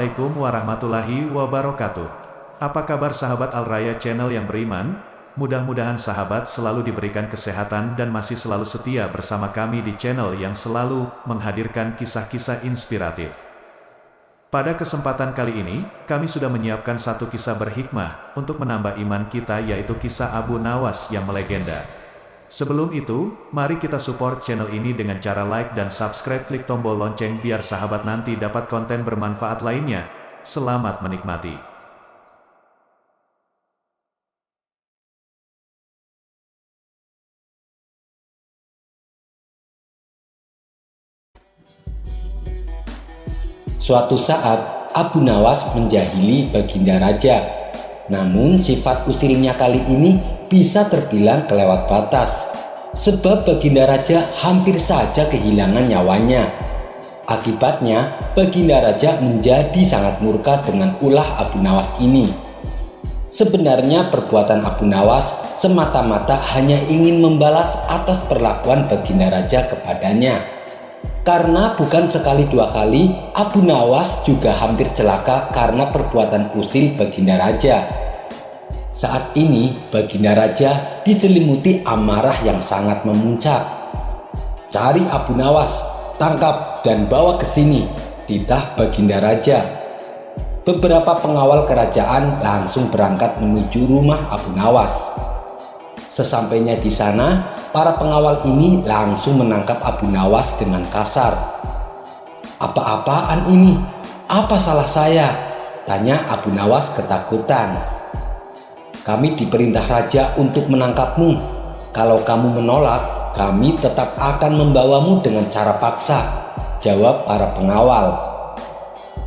Assalamualaikum warahmatullahi wabarakatuh. Apa kabar sahabat Al-Raya Channel yang beriman? Mudah-mudahan sahabat selalu diberikan kesehatan dan masih selalu setia bersama kami di channel yang selalu menghadirkan kisah-kisah inspiratif. Pada kesempatan kali ini, kami sudah menyiapkan satu kisah berhikmah untuk menambah iman kita, yaitu kisah Abu Nawas yang melegenda. Sebelum itu, mari kita support channel ini dengan cara like dan subscribe, klik tombol lonceng biar sahabat nanti dapat konten bermanfaat lainnya. Selamat menikmati. Suatu saat, Abu Nawas menjahili Baginda Raja. Namun sifat usilnya kali ini bisa terbilang kelewat batas, sebab Baginda Raja hampir saja kehilangan nyawanya. Akibatnya, Baginda Raja menjadi sangat murka dengan ulah Abu Nawas ini. Sebenarnya perbuatan Abu Nawas semata-mata hanya ingin membalas atas perlakuan Baginda Raja kepadanya. Karena bukan sekali dua kali, Abu Nawas juga hampir celaka karena perbuatan usil Baginda Raja. Saat ini, Baginda Raja diselimuti amarah yang sangat memuncak. "Cari Abu Nawas, tangkap dan bawa ke sini," titah Baginda Raja. Beberapa pengawal kerajaan langsung berangkat menuju rumah Abu Nawas. Sesampainya di sana, para pengawal ini langsung menangkap Abu Nawas dengan kasar. "Apa-apaan ini? Apa salah saya?" tanya Abu Nawas ketakutan. "Kami diperintah raja untuk menangkapmu. Kalau kamu menolak, kami tetap akan membawamu dengan cara paksa," jawab para pengawal.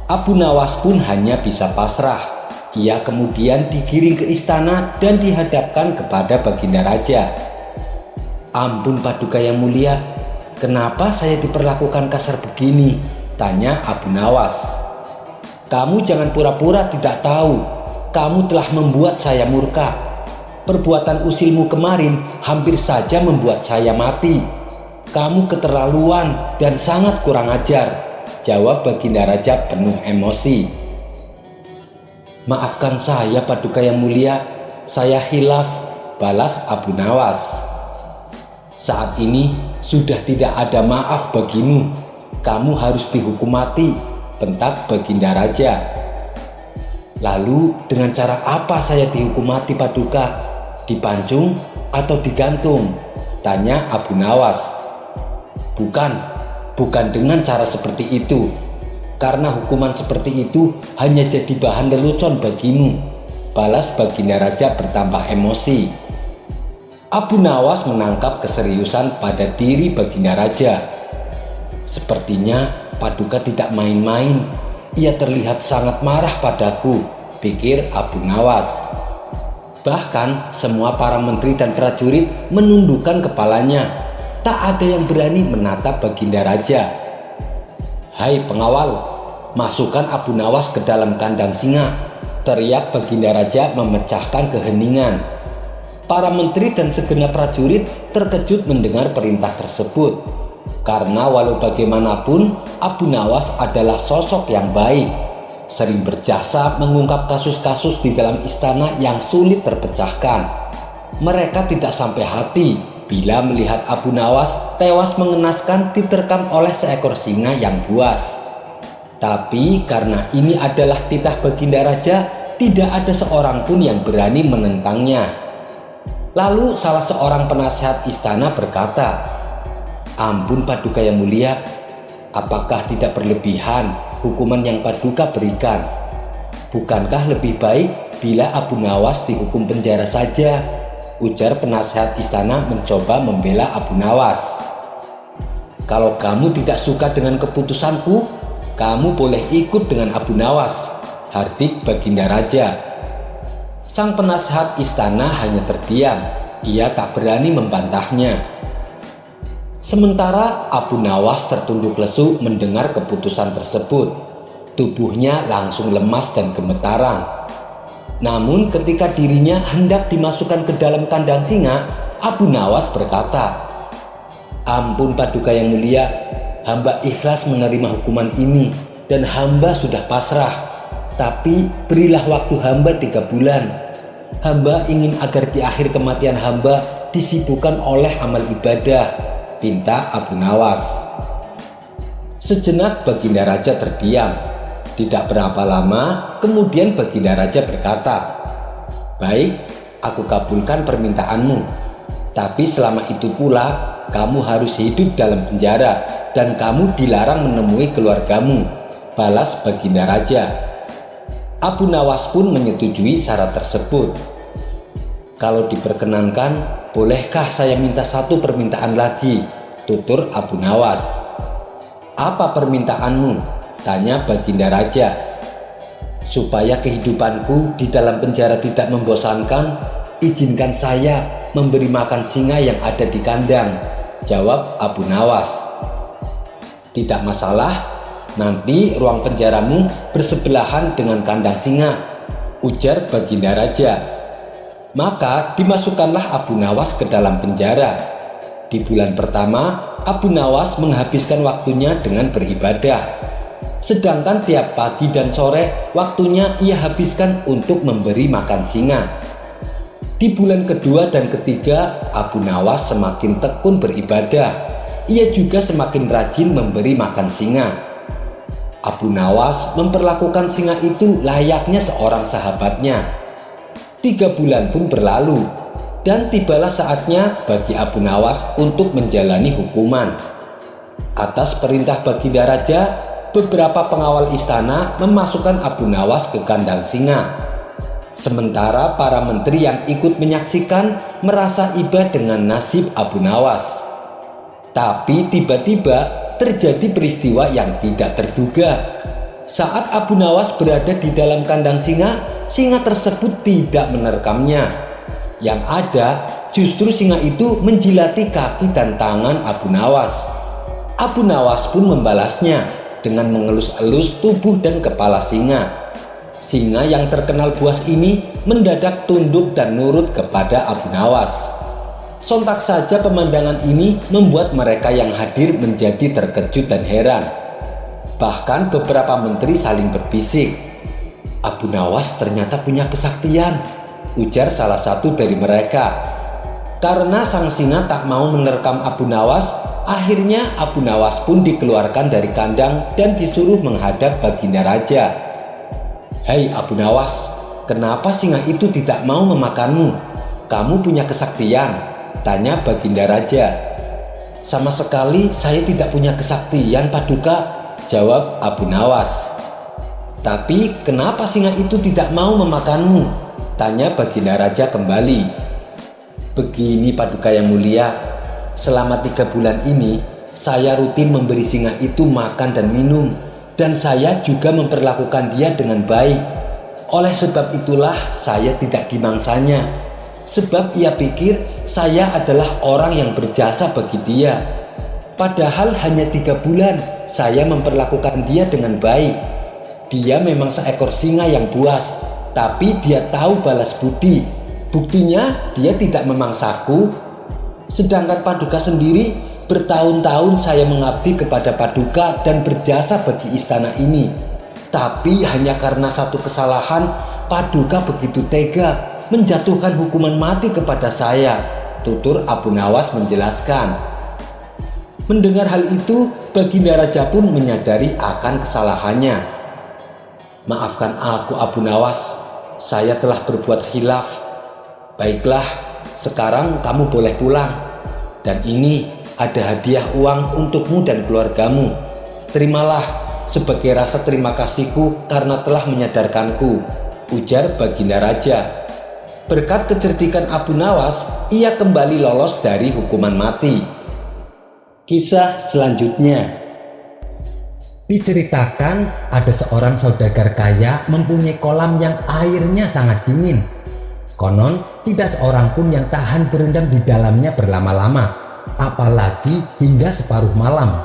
Abu Nawas pun hanya bisa pasrah. Ia kemudian digiring ke istana dan dihadapkan kepada Baginda Raja. "Ampun Paduka yang mulia, kenapa saya diperlakukan kasar begini?" tanya Abu Nawas. "Kamu jangan pura-pura tidak tahu. Kamu telah membuat saya murka. Perbuatan usilmu kemarin hampir saja membuat saya mati. Kamu keterlaluan dan sangat kurang ajar," jawab Baginda Raja penuh emosi. "Maafkan saya Paduka yang mulia, saya hilaf," balas Abu Nawas. "Saat ini sudah tidak ada maaf bagimu. Kamu harus dihukum mati," bentak Baginda Raja. "Lalu dengan cara apa saya dihukum mati Paduka? Dipancung atau digantung?" tanya Abu Nawas. Bukan dengan cara seperti itu. Karena hukuman seperti itu hanya jadi bahan lelucon bagimu," balas Baginda Raja bertambah emosi. Abu Nawas menangkap keseriusan pada diri Baginda Raja. "Sepertinya Paduka tidak main-main. Ia terlihat sangat marah padaku," pikir Abu Nawas. Bahkan semua para menteri dan prajurit menundukkan kepalanya. Tak ada yang berani menatap Baginda Raja. "Hai pengawal, masukkan Abu Nawas ke dalam kandang singa," teriak Baginda Raja memecahkan keheningan. Para menteri dan segenap prajurit terkejut mendengar perintah tersebut. Karena walau bagaimanapun, Abu Nawas adalah sosok yang baik, sering berjasa mengungkap kasus-kasus di dalam istana yang sulit terpecahkan. Mereka tidak sampai hati bila melihat Abu Nawas tewas mengenaskan diterkam oleh seekor singa yang buas. Tapi karena ini adalah titah Baginda Raja, tidak ada seorang pun yang berani menentangnya. Lalu salah seorang penasehat istana berkata, "Ampun Paduka yang mulia, apakah tidak berlebihan hukuman yang Paduka berikan? Bukankah lebih baik bila Abu Nawas dihukum penjara saja?" ujar penasehat istana mencoba membela Abu Nawas. "Kalau kamu tidak suka dengan keputusanku, kamu boleh ikut dengan Abu Nawas," hardik Baginda Raja. Sang penasehat istana hanya terdiam. Ia tak berani membantahnya. Sementara Abu Nawas tertunduk lesu mendengar keputusan tersebut. Tubuhnya langsung lemas dan gemetaran. Namun ketika dirinya hendak dimasukkan ke dalam kandang singa, Abu Nawas berkata, "Ampun Paduka yang mulia, hamba ikhlas menerima hukuman ini. dan hamba sudah pasrah. Tapi berilah waktu hamba 3 bulan. Hamba ingin agar di akhir kematian hamba disibukkan oleh amal ibadah, pinta Abu Nawas. Sejenak Baginda Raja terdiam. Tidak berapa lama kemudian Baginda Raja berkata, "Baik, aku kabulkan permintaanmu. Tapi selama itu pula kamu harus hidup dalam penjara dan kamu dilarang menemui keluargamu," balas Baginda Raja. Abu Nawas pun menyetujui syarat tersebut. "Kalau diperkenankan, bolehkah saya minta satu permintaan lagi?" tutur Abu Nawas. "Apa permintaanmu?" tanya Baginda Raja. "Supaya kehidupanku di dalam penjara tidak membosankan, izinkan saya memberi makan singa yang ada di kandang," jawab Abu Nawas. "Tidak masalah, nanti ruang penjaramu bersebelahan dengan kandang singa," ujar Baginda Raja. Maka dimasukkanlah Abu Nawas ke dalam penjara. Di bulan pertama, Abu Nawas menghabiskan waktunya dengan beribadah. Sedangkan tiap pagi dan sore waktunya ia habiskan untuk memberi makan singa. Di bulan kedua dan ketiga, Abu Nawas semakin tekun beribadah. Ia juga semakin rajin memberi makan singa. Abu Nawas memperlakukan singa itu layaknya seorang sahabatnya. 3 bulan pun berlalu, dan tibalah saatnya bagi Abu Nawas untuk menjalani hukuman. Atas perintah Baginda Raja, beberapa pengawal istana memasukkan Abu Nawas ke kandang singa. Sementara para menteri yang ikut menyaksikan merasa iba dengan nasib Abu Nawas. Tapi tiba-tiba terjadi peristiwa yang tidak terduga. Saat Abu Nawas berada di dalam kandang singa, singa tersebut tidak menerkamnya. Yang ada justru singa itu menjilati kaki dan tangan Abu Nawas. Abu Nawas pun membalasnya dengan mengelus-elus tubuh dan kepala singa. Singa yang terkenal buas ini mendadak tunduk dan nurut kepada Abu Nawas. Sontak saja pemandangan ini membuat mereka yang hadir menjadi terkejut dan heran. Bahkan beberapa menteri saling berbisik. "Abu Nawas ternyata punya kesaktian," ujar salah satu dari mereka. Karena sang singa tak mau menerkam Abu Nawas, akhirnya Abu Nawas pun dikeluarkan dari kandang dan disuruh menghadap Baginda Raja. "Hei Abu Nawas, kenapa singa itu tidak mau memakanmu? Kamu punya kesaktian?" tanya Baginda Raja. "Sama sekali saya tidak punya kesaktian, Paduka," jawab Abu Nawas. "Tapi kenapa singa itu tidak mau memakanmu?" tanya Baginda Raja kembali. "Begini Paduka yang mulia, selama 3 bulan ini saya rutin memberi singa itu makan dan minum, dan saya juga memperlakukan dia dengan baik. Oleh sebab itulah saya tidak dimangsanya, sebab ia pikir saya adalah orang yang berjasa bagi dia. Padahal hanya 3 bulan saya memperlakukan dia dengan baik. Dia memang seekor singa yang buas, tapi dia tahu balas budi. Buktinya dia tidak memangsaku. Sedangkan Paduka sendiri, bertahun-tahun saya mengabdi kepada Paduka dan berjasa bagi istana ini. Tapi hanya karena satu kesalahan, Paduka begitu tega menjatuhkan hukuman mati kepada saya," tutur Abu Nawas menjelaskan. Mendengar hal itu, Baginda Raja pun menyadari akan kesalahannya. "Maafkan aku Abu Nawas, saya telah berbuat khilaf. Baiklah, sekarang kamu boleh pulang. Dan ini ada hadiah uang untukmu dan keluargamu. Terimalah sebagai rasa terima kasihku karena telah menyadarkanku," ujar Baginda Raja. Berkat kecerdikan Abu Nawas, ia kembali lolos dari hukuman mati. Kisah selanjutnya. Diceritakan ada seorang saudagar kaya mempunyai kolam yang airnya sangat dingin. Konon tidak seorang pun yang tahan berendam di dalamnya berlama-lama, apalagi hingga separuh malam.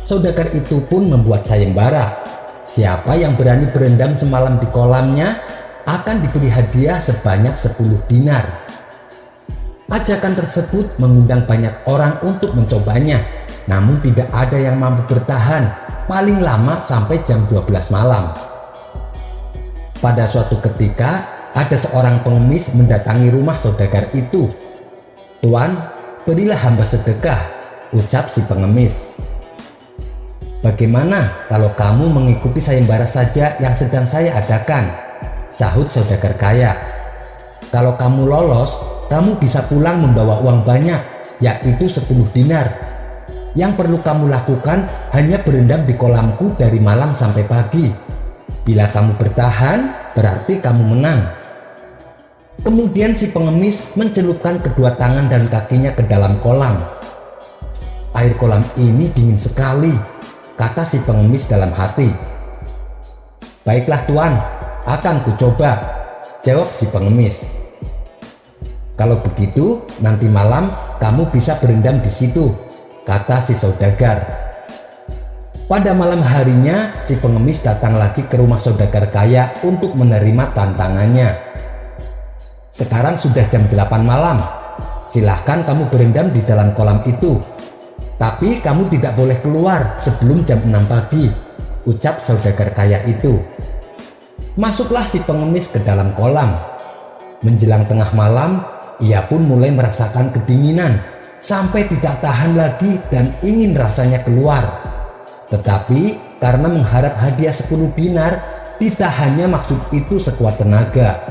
Saudagar itu pun membuat sayembara. Siapa yang berani berendam semalam di kolamnya akan diberi hadiah sebanyak 10 dinar. Ajakan tersebut mengundang banyak orang untuk mencobanya, namun tidak ada yang mampu bertahan. paling lama sampai jam 12 malam. Pada suatu ketika, ada seorang pengemis mendatangi rumah saudagar itu. "Tuan, berilah hamba sedekah," ucap si pengemis. "Bagaimana kalau kamu mengikuti sayembara saja yang sedang saya adakan?" sahut saudagar kaya. "Kalau kamu lolos, kamu bisa pulang membawa uang banyak, yaitu 10 dinar. Yang perlu kamu lakukan hanya berendam di kolamku dari malam sampai pagi. Bila kamu bertahan, berarti kamu menang." Kemudian si pengemis mencelupkan kedua tangan dan kakinya ke dalam kolam. "Air kolam ini dingin sekali," kata si pengemis dalam hati. "Baiklah tuan, akan kucoba," jawab si pengemis. "Kalau begitu, nanti malam kamu bisa berendam di situ," kata si saudagar. Pada malam harinya, si pengemis datang lagi ke rumah saudagar kaya untuk menerima tantangannya. "Sekarang sudah jam 8 malam. Silahkan kamu berendam di dalam kolam itu. Tapi kamu tidak boleh keluar sebelum jam 6 pagi, ucap saudagar kaya itu. Masuklah si pengemis ke dalam kolam. Menjelang tengah malam, ia pun mulai merasakan kedinginan sampai tidak tahan lagi dan ingin rasanya keluar. Tetapi karena mengharap hadiah 10 dinar, ditahannya maksud itu sekuat tenaga.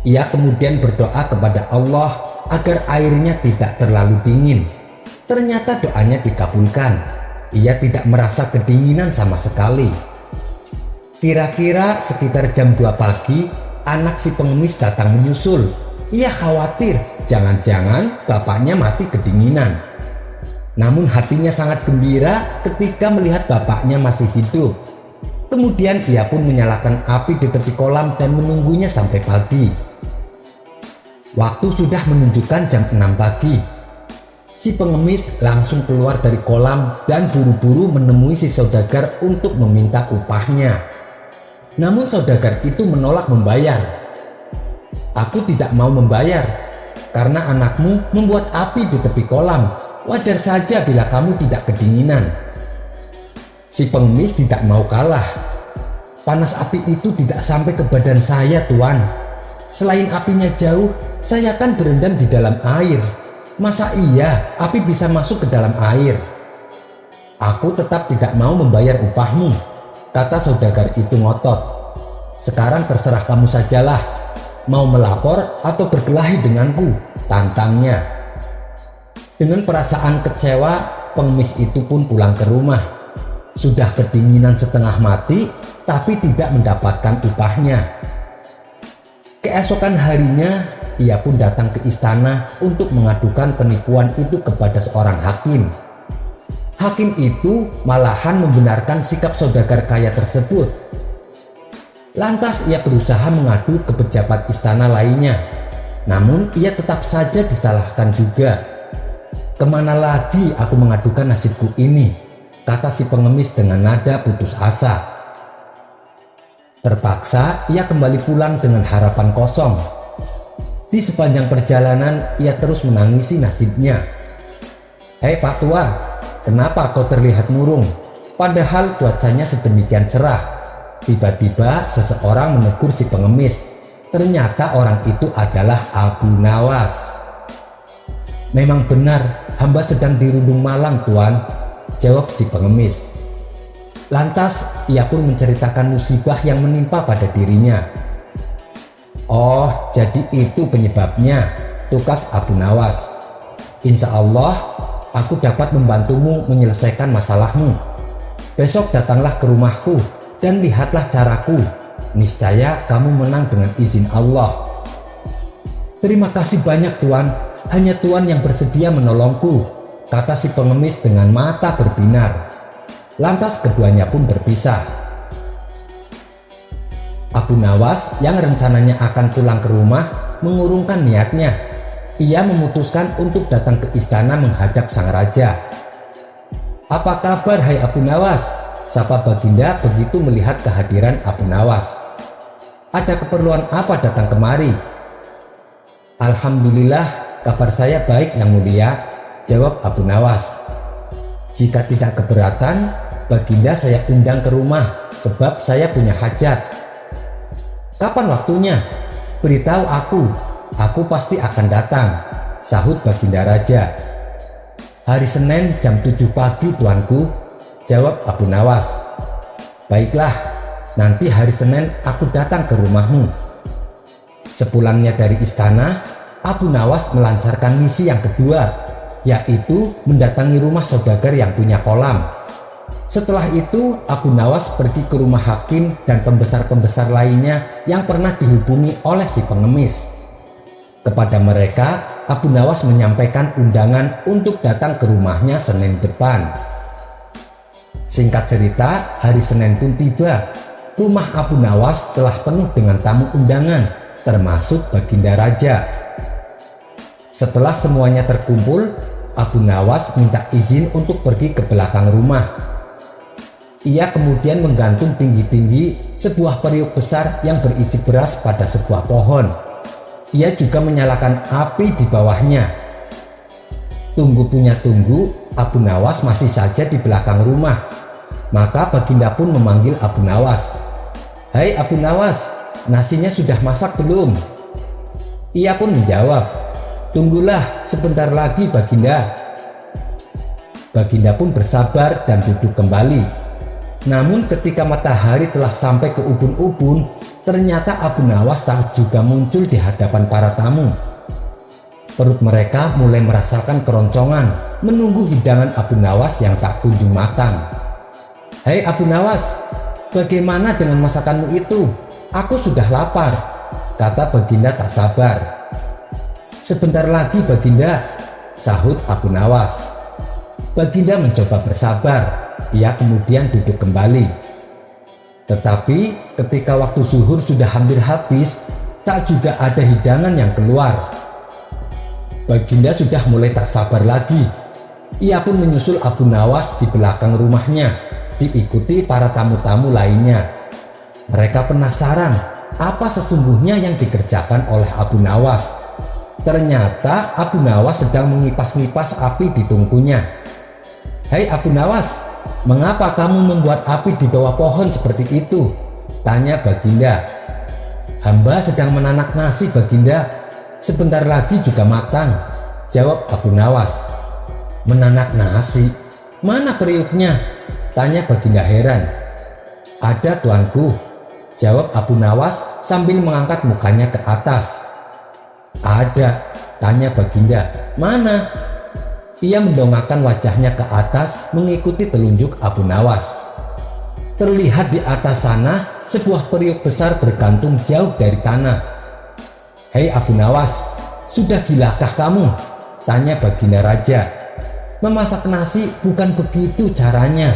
Ia kemudian berdoa kepada Allah agar airnya tidak terlalu dingin. Ternyata doanya dikabulkan. Ia tidak merasa kedinginan sama sekali. Kira-kira sekitar jam 2 pagi, anak si pengemis datang menyusul. Ia khawatir jangan-jangan bapaknya mati kedinginan. Namun hatinya sangat gembira ketika melihat bapaknya masih hidup. Kemudian ia pun menyalakan api di tepi kolam dan menunggunya sampai pagi. Waktu sudah menunjukkan jam 6 pagi. Si pengemis langsung keluar dari kolam dan buru-buru menemui si saudagar untuk meminta upahnya. Namun saudagar itu menolak membayar. "Aku tidak mau membayar karena anakmu membuat api di tepi kolam. Wajar saja bila kamu tidak kedinginan." Si pengemis tidak mau kalah. "Panas api itu tidak sampai ke badan saya, Tuan. Selain apinya jauh, saya akan berendam di dalam air. Masa iya api bisa masuk ke dalam air?" "Aku tetap tidak mau membayar upahmu," kata saudagar itu ngotot. "Sekarang terserah kamu sajalah, mau melapor atau berkelahi denganku," tantangnya. Dengan perasaan kecewa, pengemis itu pun pulang ke rumah. Sudah kedinginan setengah mati, tapi tidak mendapatkan upahnya. Keesokan harinya, ia pun datang ke istana untuk mengadukan penipuan itu kepada seorang hakim. Hakim itu malahan membenarkan sikap saudagar kaya tersebut. Lantas ia berusaha mengadu ke pejabat istana lainnya. Namun ia tetap saja disalahkan juga. "Kemana lagi aku mengadukan nasibku ini?" kata si pengemis dengan nada putus asa. Terpaksa ia kembali pulang dengan harapan kosong. Di sepanjang perjalanan ia terus menangisi nasibnya. "Hei Pak Tua, kenapa kau terlihat murung? Padahal cuacanya sedemikian cerah." Tiba-tiba seseorang menegur si pengemis. Ternyata orang itu adalah Abu Nawas. "Memang benar, hamba sedang dirundung malang, Tuan," jawab si pengemis. Lantas ia pun menceritakan musibah yang menimpa pada dirinya. "Oh, jadi itu penyebabnya," tukas Abu Nawas. "Insya Allah aku dapat membantumu menyelesaikan masalahmu. Besok datanglah ke rumahku dan lihatlah caraku. Niscaya kamu menang dengan izin Allah." "Terima kasih banyak Tuan, hanya Tuan yang bersedia menolongku," kata si pengemis dengan mata berbinar. Lantas keduanya pun berpisah. Abu Nawas yang rencananya akan pulang ke rumah mengurungkan niatnya. Ia memutuskan untuk datang ke istana menghadap sang raja. "Apa kabar hai Abu Nawas?" sapa Baginda begitu melihat kehadiran Abu Nawas. "Ada keperluan apa datang kemari?" "Alhamdulillah, kabar saya baik yang mulia," jawab Abu Nawas. Jika tidak keberatan, Baginda saya undang ke rumah sebab saya punya hajat. Kapan waktunya? Beritahu aku pasti akan datang, sahut Baginda Raja. Hari Senin jam 7 pagi tuanku, jawab Abu Nawas. Baiklah, nanti hari Senin aku datang ke rumahmu. Sepulangnya dari istana, Abu Nawas melancarkan misi yang kedua, yaitu mendatangi rumah saudagar yang punya kolam. Setelah itu, Abu Nawas pergi ke rumah hakim dan pembesar-pembesar lainnya yang pernah dihubungi oleh si pengemis. Kepada mereka, Abu Nawas menyampaikan undangan untuk datang ke rumahnya Senin depan. Singkat cerita, hari Senin pun tiba. Rumah Abu Nawas telah penuh dengan tamu undangan, termasuk Baginda Raja. Setelah semuanya terkumpul, Abu Nawas minta izin untuk pergi ke belakang rumah. Ia kemudian menggantung tinggi-tinggi sebuah periuk besar yang berisi beras pada sebuah pohon. Ia juga menyalakan api di bawahnya. Tunggu punya tunggu, Abu Nawas masih saja di belakang rumah. Maka Baginda pun memanggil Abu Nawas. "Hai Abu Nawas, nasinya sudah masak belum?" Ia pun menjawab, "Tunggulah sebentar lagi Baginda." Baginda pun bersabar dan duduk kembali. Namun ketika matahari telah sampai ke ubun-ubun, ternyata Abu Nawas tak juga muncul di hadapan para tamu. Perut mereka mulai merasakan keroncongan menunggu hidangan Abu Nawas yang tak kunjung matang. "Hai Abu Nawas, bagaimana dengan masakanmu itu? Aku sudah lapar," kata Baginda tak sabar. "Sebentar lagi Baginda," sahut Abu Nawas. Baginda mencoba bersabar. Ia kemudian duduk kembali. Tetapi ketika waktu zuhur sudah hampir habis, tak juga ada hidangan yang keluar. Baginda sudah mulai tak sabar lagi. Ia pun menyusul Abu Nawas di belakang rumahnya, diikuti para tamu-tamu lainnya. Mereka penasaran apa sesungguhnya yang dikerjakan oleh Abu Nawas. Ternyata Abu Nawas sedang mengipas-ngipas api di tungkunya. "Hai Abu Nawas, mengapa kamu membuat api di bawah pohon seperti itu?" tanya Baginda. "Hamba sedang menanak nasi Baginda, sebentar lagi juga matang," jawab Abu Nawas. "Menanak nasi? Mana periuknya?" tanya Baginda heran. "Ada tuanku," jawab Abu Nawas sambil mengangkat mukanya ke atas. "Ada?" tanya Baginda. "Mana?" Ia mendongakkan wajahnya ke atas mengikuti telunjuk Abu Nawas. Terlihat di atas sana sebuah periuk besar bergantung jauh dari tanah. "Hei Abu Nawas, sudah gilakah kamu?" tanya Baginda Raja. "Memasak nasi bukan begitu caranya.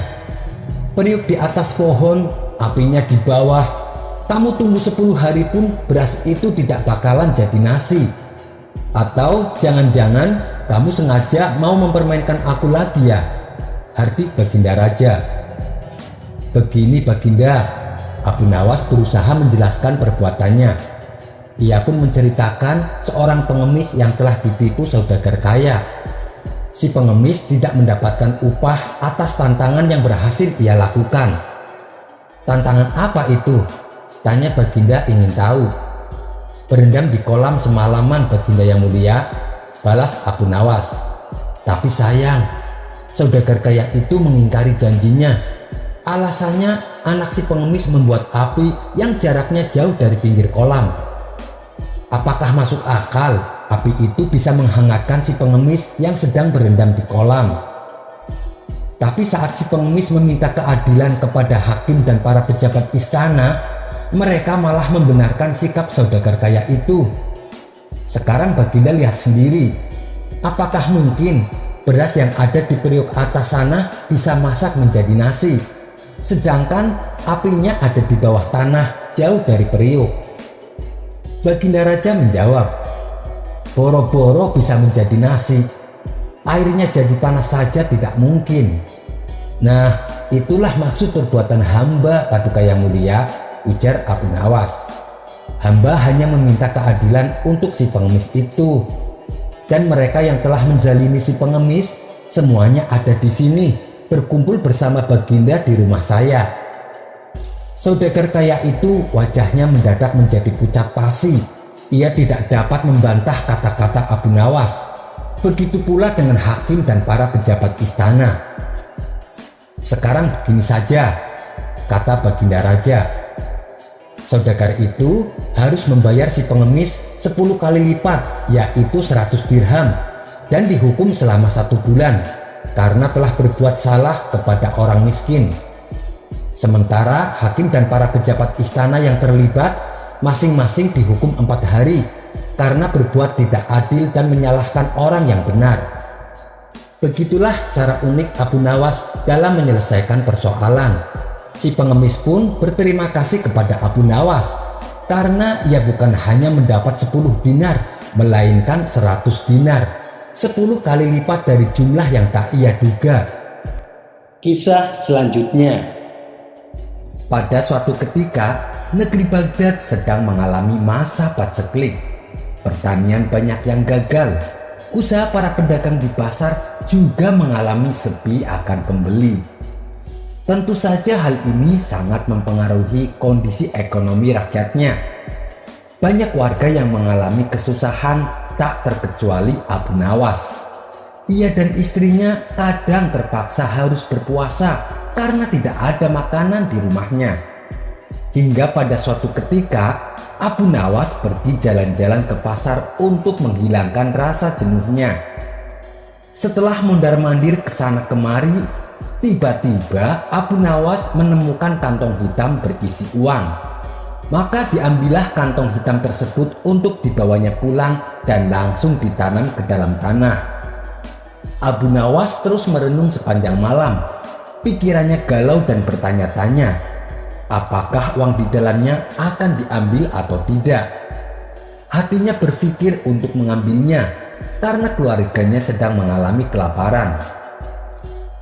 Periuk di atas pohon, apinya di bawah. Kamu tunggu 10 hari pun beras itu tidak bakalan jadi nasi. Atau jangan-jangan kamu sengaja mau mempermainkan aku lagi ya?" hardik Baginda Raja. "Begini Baginda," Abu Nawas berusaha menjelaskan perbuatannya. Ia pun menceritakan seorang pengemis yang telah ditipu saudagar kaya. Si pengemis tidak mendapatkan upah atas tantangan yang berhasil ia lakukan. "Tantangan apa itu?" tanya Baginda ingin tahu. "Berendam di kolam semalaman Baginda yang mulia," balas Abu Nawas. "Tapi sayang, saudagar kaya itu mengingkari janjinya. Alasannya anak si pengemis membuat api yang jaraknya jauh dari pinggir kolam. Apakah masuk akal api itu bisa menghangatkan si pengemis yang sedang berendam di kolam? Tapi saat si pengemis meminta keadilan kepada hakim dan para pejabat istana, mereka malah membenarkan sikap saudagar kaya itu. Sekarang Baginda lihat sendiri, apakah mungkin beras yang ada di periuk atas sana bisa masak menjadi nasi, sedangkan apinya ada di bawah tanah jauh dari periuk?" Baginda Raja menjawab, "Boro-boro bisa menjadi nasi, airnya jadi panas saja tidak mungkin." "Nah, itulah maksud perbuatan hamba Paduka yang mulia," ujar Abu Nawas. "Hamba hanya meminta keadilan untuk si pengemis itu. Dan mereka yang telah menzalimi si pengemis semuanya ada di sini," berkumpul bersama baginda di rumah saya. Saudagar kaya itu wajahnya mendadak menjadi pucat pasi. Ia tidak dapat membantah kata-kata Abu Nawas. Begitu pula dengan hakim dan para pejabat istana. "Sekarang begini saja," kata baginda raja. Saudagar itu harus membayar si pengemis 10 kali lipat, yaitu 100 dirham, dan dihukum selama 1 bulan karena telah berbuat salah kepada orang miskin. Sementara hakim dan para pejabat istana yang terlibat masing-masing dihukum 4 hari karena berbuat tidak adil dan menyalahkan orang yang benar. Begitulah cara unik Abu Nawas dalam menyelesaikan persoalan. Si pengemis pun berterima kasih kepada Abu Nawas karena ia bukan hanya mendapat 10 dinar, melainkan 100 dinar, 10 kali lipat dari jumlah yang tak ia duga. Kisah selanjutnya. Pada suatu ketika, negeri Baghdad sedang mengalami masa paceklik. Pertanian banyak yang gagal. Usaha para pedagang di pasar juga mengalami sepi akan pembeli. Tentu saja hal ini sangat mempengaruhi kondisi ekonomi rakyatnya. Banyak warga yang mengalami kesusahan, tak terkecuali Abu Nawas. Ia dan istrinya kadang terpaksa harus berpuasa karena tidak ada makanan di rumahnya. Hingga pada suatu ketika, Abu Nawas pergi jalan-jalan ke pasar untuk menghilangkan rasa jenuhnya. Setelah mondar-mandir ke sana kemari, tiba-tiba Abu Nawas menemukan kantong hitam berisi uang. Maka diambillah kantong hitam tersebut untuk dibawanya pulang dan langsung ditanam ke dalam tanah. Abu Nawas terus merenung sepanjang malam. Pikirannya galau dan bertanya-tanya, apakah uang di dalamnya akan diambil atau tidak. Hatinya berpikir untuk mengambilnya karena keluarganya sedang mengalami kelaparan.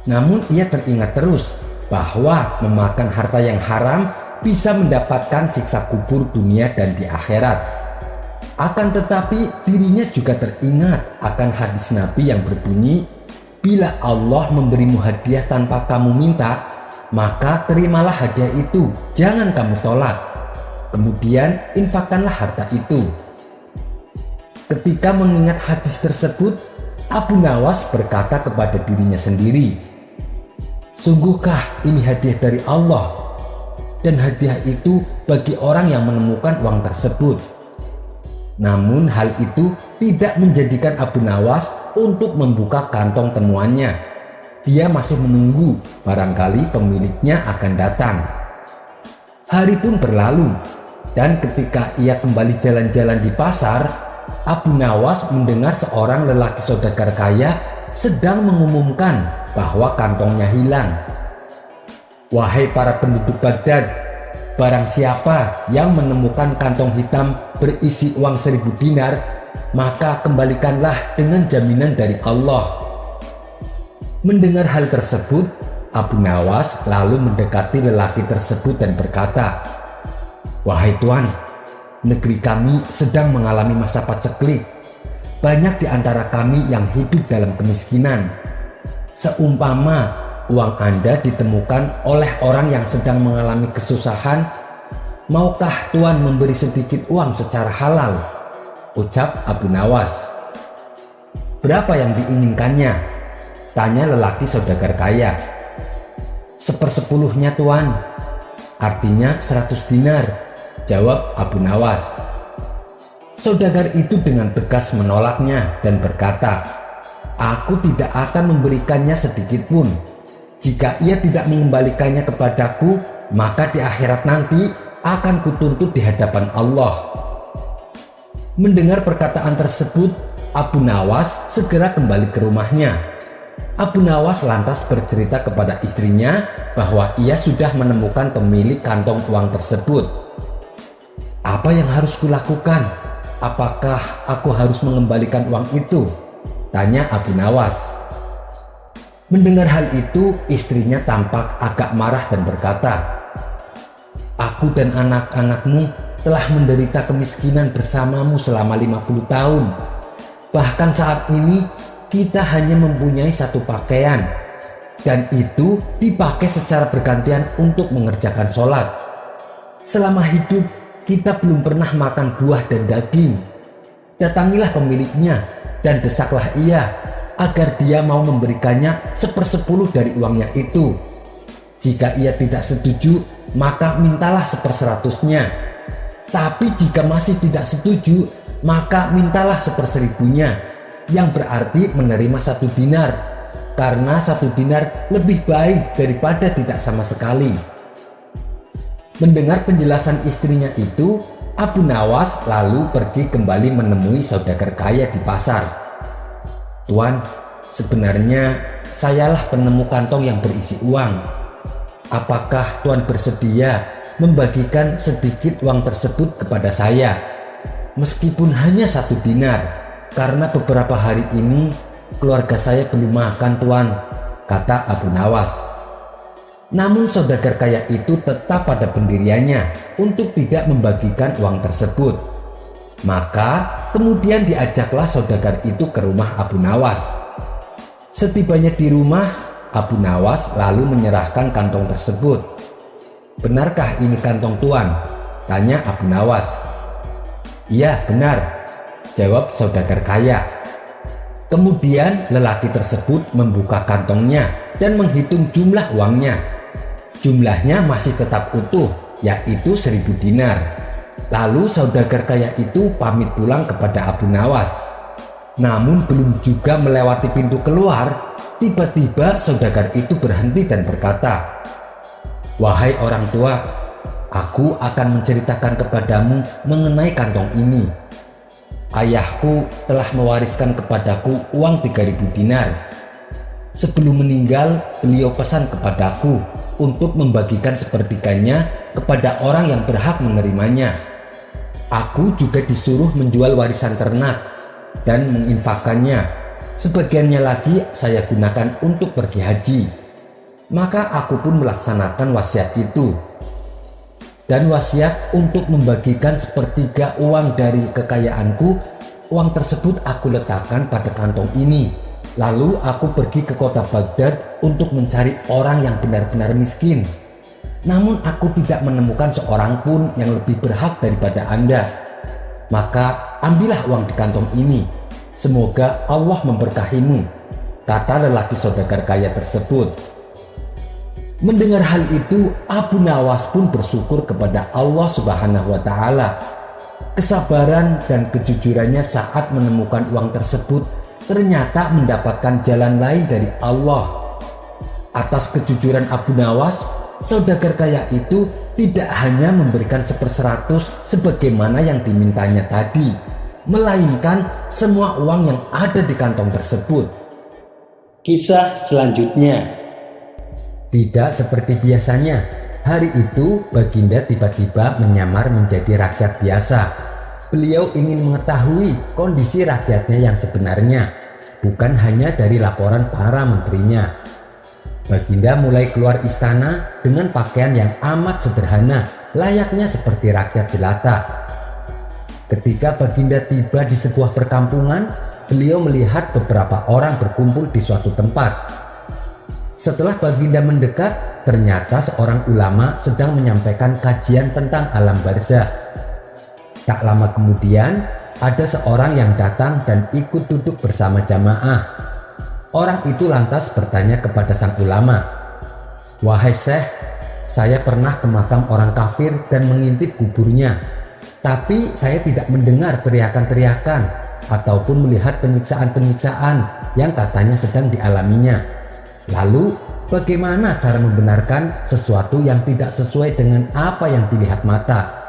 Namun ia teringat terus bahwa memakan harta yang haram bisa mendapatkan siksa kubur dunia dan di akhirat. Akan tetapi dirinya juga teringat akan hadis Nabi yang berbunyi, "Bila Allah memberimu hadiah tanpa kamu minta, maka terimalah hadiah itu, jangan kamu tolak. Kemudian infakkanlah harta itu." Ketika mengingat hadis tersebut, Abu Nawas berkata kepada dirinya sendiri, "Sungguhkah ini hadiah dari Allah? Dan hadiah itu bagi orang yang menemukan uang tersebut." Namun hal itu tidak menjadikan Abu Nawas untuk membuka kantong temuannya. Dia masih menunggu, barangkali pemiliknya akan datang. Hari pun berlalu, dan ketika ia kembali jalan-jalan di pasar, Abu Nawas mendengar seorang lelaki saudagar kaya sedang mengumumkan bahwa kantongnya hilang. "Wahai para penduduk Baghdad, barang siapa yang menemukan kantong hitam berisi uang 1000 dinar, maka kembalikanlah dengan jaminan dari Allah." Mendengar hal tersebut, Abu Nawas lalu mendekati lelaki tersebut dan berkata, "Wahai Tuan, negeri kami sedang mengalami masa paceklik. Banyak di antara kami yang hidup dalam kemiskinan. Seumpama uang Anda ditemukan oleh orang yang sedang mengalami kesusahan, maukah Tuan memberi sedikit uang secara halal?" ucap Abu Nawas. "Berapa yang diinginkannya?" tanya lelaki saudagar kaya. "1/10-nya Tuan." "Artinya 100 dinar," jawab Abu Nawas. Saudagar itu dengan tegas menolaknya dan berkata, "Aku tidak akan memberikannya sedikit pun. Jika ia tidak mengembalikannya kepadaku, maka di akhirat nanti akan kutuntut di hadapan Allah." Mendengar perkataan tersebut, Abu Nawas segera kembali ke rumahnya. Abu Nawas lantas bercerita kepada istrinya bahwa ia sudah menemukan pemilik kantong uang tersebut. "Apa yang harus kulakukan? Apakah aku harus mengembalikan uang itu?" tanya Abu Nawas. Mendengar hal itu, istrinya tampak agak marah dan berkata, "Aku dan anak-anakmu telah menderita kemiskinan bersamamu selama 50 tahun. Bahkan saat ini kita hanya mempunyai 1 pakaian. dan itu dipakai secara bergantian untuk mengerjakan sholat. Selama hidup kita belum pernah makan buah dan daging. Datangilah pemiliknya dan desaklah ia agar dia mau memberikannya 1/10 dari uangnya itu. Jika ia tidak setuju, maka mintalah 1/100-nya. Tapi jika masih tidak setuju, maka mintalah 1/1000-nya, yang berarti menerima 1 dinar, karena 1 dinar lebih baik daripada tidak sama sekali. Mendengar penjelasan istrinya itu, Abu Nawas lalu pergi kembali menemui saudagar kaya di pasar. "Tuan, sebenarnya sayalah penemu kantong yang berisi uang. Apakah Tuan bersedia membagikan sedikit uang tersebut kepada saya? Meskipun hanya 1 dinar, karena beberapa hari ini keluarga saya belum makan, Tuan," kata Abu Nawas. Namun saudagar kaya itu tetap pada pendiriannya untuk tidak membagikan uang tersebut. Maka kemudian diajaklah saudagar itu ke rumah Abu Nawas. Setibanya di rumah, Abu Nawas lalu menyerahkan kantong tersebut. "Benarkah ini kantong Tuan?" tanya Abu Nawas. "Iya, benar," jawab saudagar kaya. Kemudian lelaki tersebut membuka kantongnya dan menghitung jumlah uangnya. Jumlahnya masih tetap utuh, yaitu 1000 dinar. Lalu saudagar kaya itu pamit pulang kepada Abu Nawas. Namun belum juga melewati pintu keluar, tiba-tiba saudagar itu berhenti dan berkata, "Wahai orang tua, aku akan menceritakan kepadamu mengenai kantong ini. Ayahku telah mewariskan kepadaku uang 3000 dinar. Sebelum meninggal, beliau pesan kepadaku untuk membagikan sepertiganya kepada orang yang berhak menerimanya. Aku juga disuruh menjual warisan ternak dan menginfakkannya. Sebagiannya lagi saya gunakan untuk pergi haji. Maka aku pun melaksanakan wasiat itu. Dan wasiat untuk membagikan 1/3 uang dari kekayaanku. Uang tersebut aku letakkan pada kantong ini. Lalu aku pergi ke kota Baghdad untuk mencari orang yang benar-benar miskin. Namun aku tidak menemukan seorang pun yang lebih berhak daripada Anda. Maka ambillah uang di kantong ini. Semoga Allah memberkahimu," kata lelaki saudagar kaya tersebut. Mendengar hal itu, Abu Nawas pun bersyukur kepada Allah Subhanahu wa Ta'ala. Kesabaran dan kejujurannya saat menemukan uang tersebut ternyata mendapatkan jalan lain dari Allah. Atas kejujuran Abu Nawas, saudagar kaya itu tidak hanya memberikan 1/100 sebagaimana yang dimintanya tadi, melainkan semua uang yang ada di kantong tersebut. Kisah selanjutnya. Tidak seperti biasanya, hari itu Baginda tiba-tiba menyamar menjadi rakyat biasa. Beliau ingin mengetahui kondisi rakyatnya yang sebenarnya, bukan hanya dari laporan para menterinya. Baginda mulai keluar istana dengan pakaian yang amat sederhana, layaknya seperti rakyat jelata. Ketika Baginda tiba di sebuah perkampungan, beliau melihat beberapa orang berkumpul di suatu tempat. Setelah Baginda mendekat, ternyata seorang ulama sedang menyampaikan kajian tentang alam barzah. Tak lama kemudian, ada seorang yang datang dan ikut duduk bersama jamaah. Orang itu lantas bertanya kepada sang ulama, "Wahai Syekh, saya pernah ke makam orang kafir dan mengintip kuburnya. Tapi saya tidak mendengar teriakan-teriakan ataupun melihat penyiksaan-penyiksaan yang katanya sedang dialaminya. Lalu, bagaimana cara membenarkan sesuatu yang tidak sesuai dengan apa yang dilihat mata?"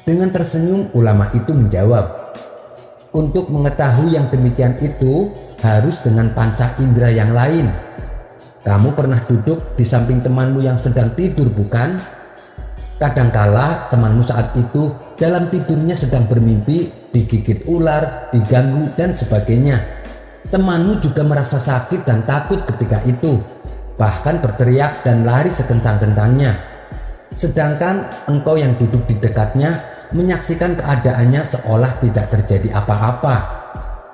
Dengan tersenyum, ulama itu menjawab, "Untuk mengetahui yang demikian itu harus dengan panca indera yang lain. Kamu pernah duduk di samping temanmu yang sedang tidur, bukan? Kadangkala temanmu saat itu dalam tidurnya sedang bermimpi, digigit ular, diganggu, dan sebagainya. Temanmu juga merasa sakit dan takut ketika itu, bahkan berteriak dan lari sekencang-kencangnya. Sedangkan engkau yang duduk di dekatnya menyaksikan keadaannya seolah tidak terjadi apa-apa.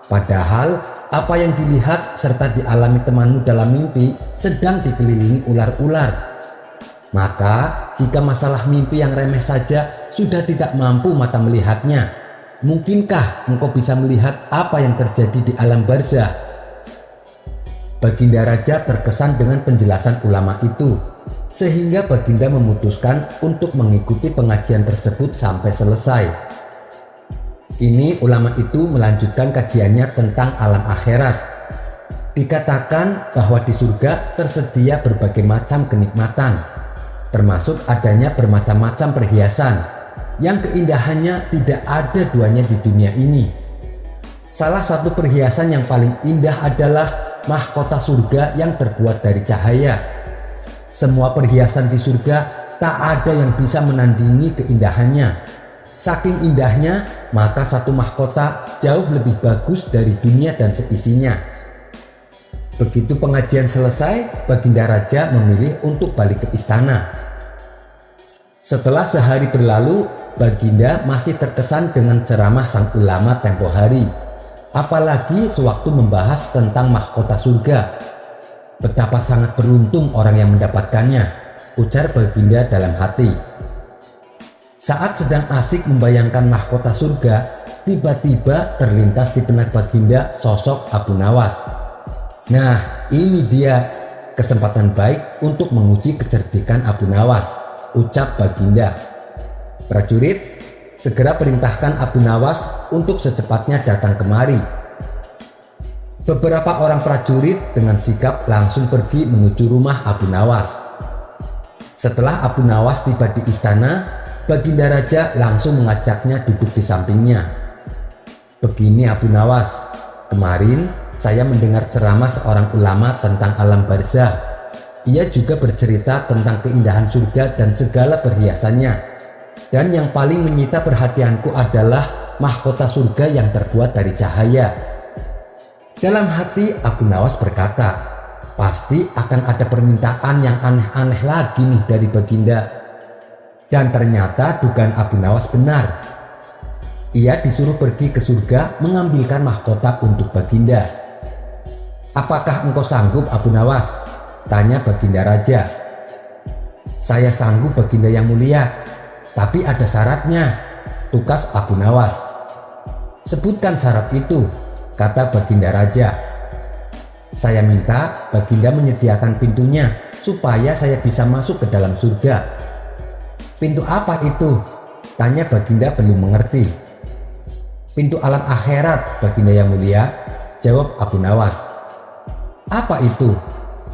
Padahal apa yang dilihat serta dialami temanmu dalam mimpi sedang dikelilingi ular-ular. Maka jika masalah mimpi yang remeh saja sudah tidak mampu mata melihatnya, mungkinkah engkau bisa melihat apa yang terjadi di alam barzah? Baginda Raja terkesan dengan penjelasan ulama itu, sehingga Baginda memutuskan untuk mengikuti pengajian tersebut sampai selesai. Ini ulama itu melanjutkan kajiannya tentang alam akhirat. Dikatakan bahwa di surga tersedia berbagai macam kenikmatan, termasuk adanya bermacam-macam perhiasan yang keindahannya tidak ada duanya di dunia ini. Salah satu perhiasan yang paling indah adalah mahkota surga yang terbuat dari cahaya. Semua perhiasan di surga tak ada yang bisa menandingi keindahannya. Saking indahnya, maka satu mahkota jauh lebih bagus dari dunia dan seisinya. Begitu pengajian selesai, Baginda Raja memilih untuk balik ke istana. Setelah sehari berlalu, Baginda masih terkesan dengan ceramah sang ulama tempo hari. Apalagi sewaktu membahas tentang mahkota surga. Betapa sangat beruntung orang yang mendapatkannya, ujar Baginda dalam hati. Saat sedang asik membayangkan mahkota surga, tiba-tiba terlintas di benak Baginda sosok Abu Nawas. Nah, ini dia kesempatan baik untuk menguji kecerdikan Abu Nawas, ucap Baginda. Prajurit, segera perintahkan Abu Nawas untuk secepatnya datang kemari. Beberapa orang prajurit dengan sigap langsung pergi menuju rumah Abu Nawas. Setelah Abu Nawas tiba di istana, Baginda Raja langsung mengajaknya duduk di sampingnya. Begini Abu Nawas, kemarin saya mendengar ceramah seorang ulama tentang alam barzah. Ia juga bercerita tentang keindahan surga dan segala perhiasannya. Dan yang paling menyita perhatianku adalah mahkota surga yang terbuat dari cahaya. Dalam hati Abu Nawas berkata, pasti akan ada permintaan yang aneh-aneh lagi nih dari Baginda. Dan ternyata dugaan Abu Nawas benar. Ia disuruh pergi ke surga mengambilkan mahkota untuk Baginda. Apakah engkau sanggup Abu Nawas? Tanya Baginda Raja. Saya sanggup Baginda yang mulia, tapi ada syaratnya, tukas Abu Nawas. Sebutkan syarat itu, kata Baginda Raja. Saya minta Baginda menyediakan pintunya supaya saya bisa masuk ke dalam surga. Pintu apa itu? Tanya Baginda belum mengerti. Pintu alam akhirat, Baginda yang mulia, jawab Abu Nawas. Apa itu?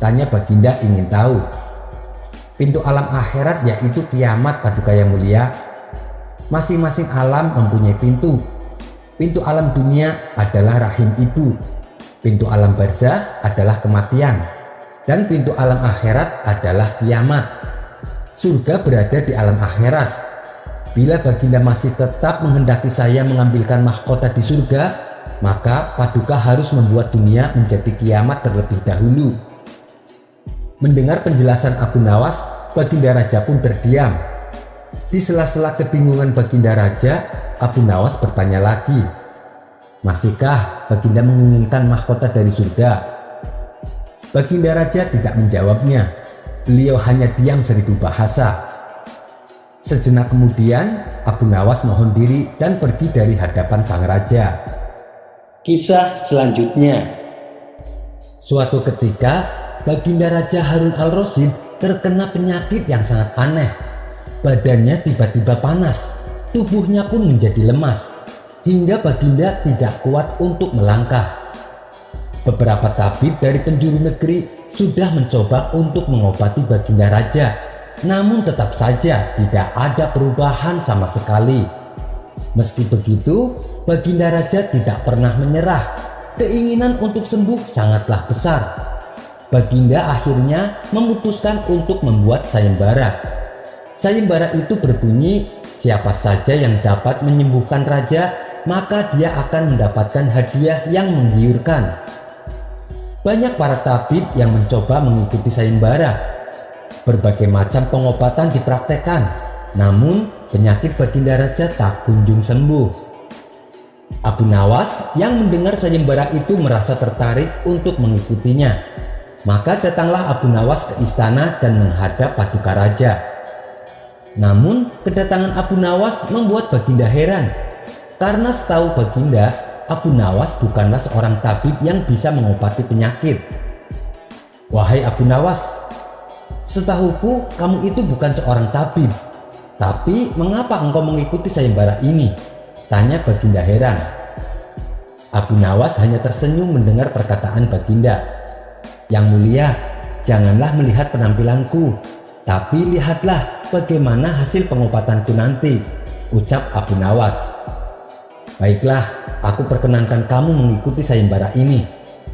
Tanya Baginda ingin tahu. Pintu alam akhirat yaitu kiamat, Paduka yang mulia. Masing-masing alam mempunyai pintu. Pintu alam dunia adalah rahim ibu. Pintu alam barzah adalah kematian. Dan pintu alam akhirat adalah kiamat. Surga berada di alam akhirat. Bila Baginda masih tetap menghendaki saya mengambilkan mahkota di surga, maka Paduka harus membuat dunia menjadi kiamat terlebih dahulu. Mendengar penjelasan Abu Nawas, Baginda Raja pun terdiam. Di sela-sela kebingungan Baginda Raja, Abu Nawas bertanya lagi, masihkah Baginda menginginkan mahkota dari surga? Baginda Raja tidak menjawabnya. Beliau hanya diam seribu bahasa. Sejenak kemudian, Abu Nawas mohon diri dan pergi dari hadapan sang raja. Kisah selanjutnya. Suatu ketika, Baginda Raja Harun al-Rasyid terkena penyakit yang sangat aneh. Badannya tiba-tiba panas, tubuhnya pun menjadi lemas, hingga Baginda tidak kuat untuk melangkah. Beberapa tabib dari penjuru negeri sudah mencoba untuk mengobati Baginda Raja, namun tetap saja tidak ada perubahan sama sekali. Meski begitu, Baginda Raja tidak pernah menyerah. Keinginan untuk sembuh sangatlah besar. Baginda akhirnya memutuskan untuk membuat sayembara. Sayembara itu berbunyi, siapa saja yang dapat menyembuhkan raja, maka dia akan mendapatkan hadiah yang menggiurkan. Banyak para tabib yang mencoba mengikuti sayembara. Berbagai macam pengobatan dipraktekkan, namun penyakit Baginda Raja tak kunjung sembuh. Abu Nawas yang mendengar sayembara itu merasa tertarik untuk mengikutinya. Maka datanglah Abu Nawas ke istana dan menghadap Paduka Raja. Namun kedatangan Abu Nawas membuat Baginda heran. Karena setahu Baginda, Abu Nawas bukanlah seorang tabib yang bisa mengobati penyakit. "Wahai Abu Nawas, setahuku kamu itu bukan seorang tabib. Tapi mengapa engkau mengikuti sayembara ini?" tanya Baginda heran. Abu Nawas hanya tersenyum mendengar perkataan Baginda. "Yang mulia, janganlah melihat penampilanku, tapi lihatlah bagaimana hasil pengobatanku nanti," ucap Abu Nawas. "Baiklah, aku perkenankan kamu mengikuti sayembara ini.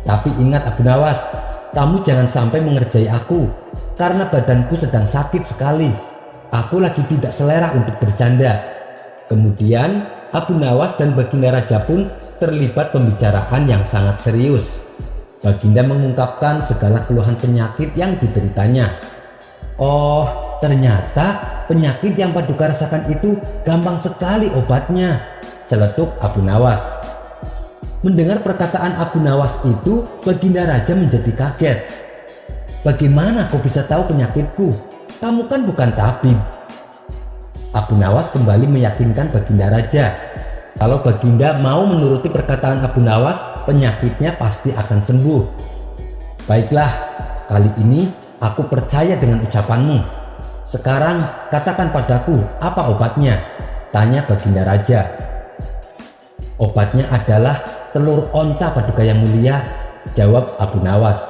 Tapi ingat Abu Nawas, kamu jangan sampai mengerjai aku, karena badanku sedang sakit sekali. Aku lagi tidak selera untuk bercanda." Kemudian Abu Nawas dan Baginda Raja pun terlibat pembicaraan yang sangat serius. Baginda mengungkapkan segala keluhan penyakit yang dideritanya. "Oh, ternyata penyakit yang Paduka rasakan itu gampang sekali obatnya," celetuk Abu Nawas. Mendengar perkataan Abu Nawas itu, Baginda Raja menjadi kaget. "Bagaimana kau bisa tahu penyakitku? Kamu kan bukan tabib." Abu Nawas kembali meyakinkan Baginda Raja kalau Baginda mau menuruti perkataan Abu Nawas, penyakitnya pasti akan sembuh. "Baiklah, kali ini aku percaya dengan ucapanmu. Sekarang katakan padaku apa obatnya?" tanya Baginda Raja. "Obatnya adalah telur onta Paduka yang mulia," jawab Abu Nawas.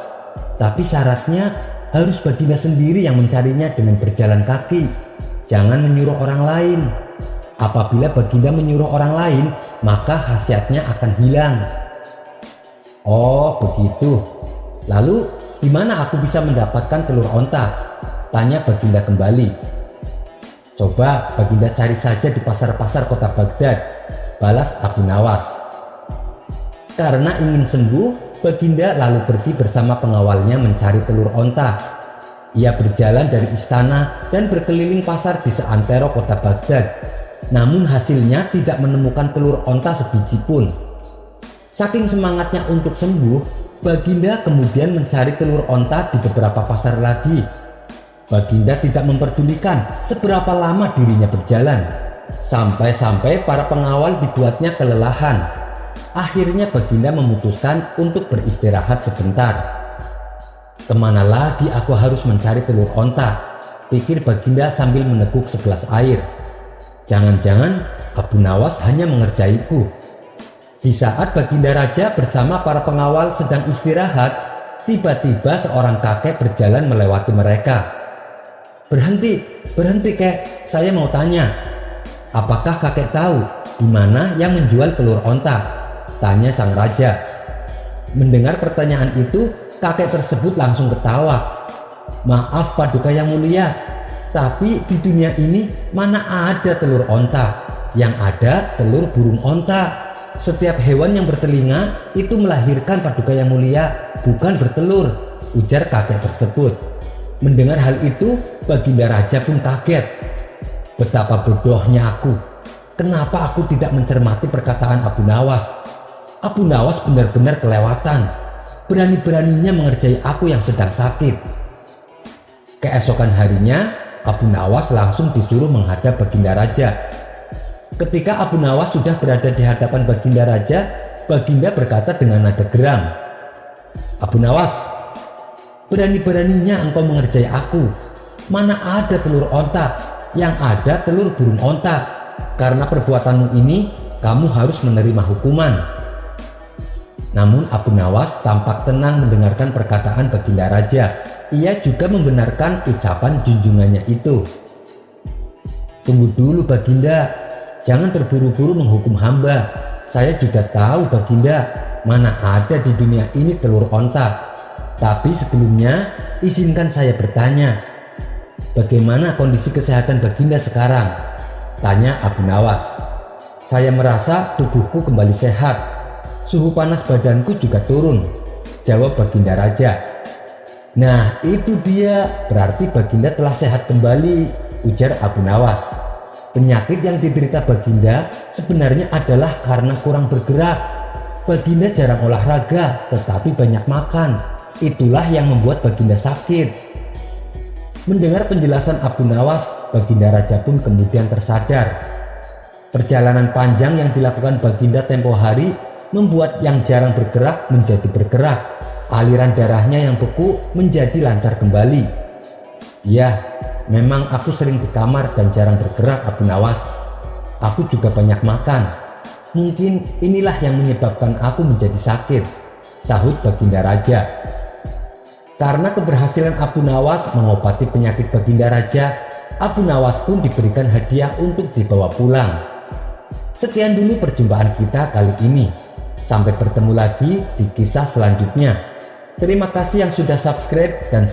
"Tapi syaratnya harus Baginda sendiri yang mencarinya dengan berjalan kaki. Jangan menyuruh orang lain. Apabila Baginda menyuruh orang lain, maka khasiatnya akan hilang." "Oh, begitu. Lalu di mana aku bisa mendapatkan telur onta?" tanya Baginda kembali. "Coba Baginda cari saja di pasar-pasar kota Baghdad," balas Abu Nawas. Karena ingin sembuh, Baginda lalu pergi bersama pengawalnya mencari telur onta. Ia berjalan dari istana dan berkeliling pasar di seantero kota Baghdad. Namun hasilnya tidak menemukan telur onta sebiji pun. Saking semangatnya untuk sembuh, Baginda kemudian mencari telur onta di beberapa pasar lagi. Baginda tidak memperdulikan seberapa lama dirinya berjalan. Sampai-sampai para pengawal dibuatnya kelelahan. Akhirnya Baginda memutuskan untuk beristirahat sebentar. "Kemana lagi aku harus mencari telur onta?" pikir Baginda sambil meneguk segelas air. "Jangan-jangan Abu Nawas hanya mengerjaiku." Di saat Baginda Raja bersama para pengawal sedang istirahat, tiba-tiba seorang kakek berjalan melewati mereka. Berhenti kek, saya mau tanya." "Apakah kakek tahu di mana yang menjual telur onta?" tanya sang raja. Mendengar pertanyaan itu, kakek tersebut langsung ketawa. "Maaf Paduka yang mulia, tapi di dunia ini mana ada telur onta? Yang ada telur burung onta. Setiap hewan yang bertelinga itu melahirkan Paduka yang mulia, bukan bertelur," ujar kakek tersebut. Mendengar hal itu, Baginda Raja pun kaget. "Betapa bodohnya aku. Kenapa aku tidak mencermati perkataan Abu Nawas? Abu Nawas benar-benar kelewatan. Berani-beraninya mengerjai aku yang sedang sakit." Keesokan harinya, Abu Nawas langsung disuruh menghadap Baginda Raja. Ketika Abu Nawas sudah berada di hadapan Baginda Raja, Baginda berkata dengan nada geram, "Abu Nawas, berani-beraninya engkau mengerjai aku. Mana ada telur onta, yang ada telur burung onta. Karena perbuatanmu ini, kamu harus menerima hukuman." Namun Abu Nawas tampak tenang mendengarkan perkataan Baginda Raja. Ia juga membenarkan ucapan junjungannya itu. "Tunggu dulu Baginda, jangan terburu-buru menghukum hamba. Saya juga tahu Baginda, mana ada di dunia ini telur onta. Tapi sebelumnya, izinkan saya bertanya, bagaimana kondisi kesehatan Baginda sekarang?" tanya Abu Nawas. "Saya merasa tubuhku kembali sehat. Suhu panas badanku juga turun," jawab Baginda Raja. "Nah itu dia, berarti Baginda telah sehat kembali," ujar Abu Nawas. Penyakit yang diderita Baginda sebenarnya adalah karena kurang bergerak. Baginda jarang olahraga tetapi banyak makan. Itulah yang membuat Baginda sakit. Mendengar penjelasan Abu Nawas, Baginda Raja pun kemudian tersadar. Perjalanan panjang yang dilakukan Baginda tempo hari membuat yang jarang bergerak menjadi bergerak. Aliran darahnya yang beku menjadi lancar kembali. Ya, memang aku sering di kamar dan jarang bergerak, Abu Nawas. Aku juga banyak makan. Mungkin inilah yang menyebabkan aku menjadi sakit, sahut Baginda Raja. Karena keberhasilan Abu Nawas mengobati penyakit Baginda Raja, Abu Nawas pun diberikan hadiah untuk dibawa pulang. Sekian dulu perjumpaan kita kali ini. Sampai bertemu lagi di kisah selanjutnya. Terima kasih yang sudah subscribe dan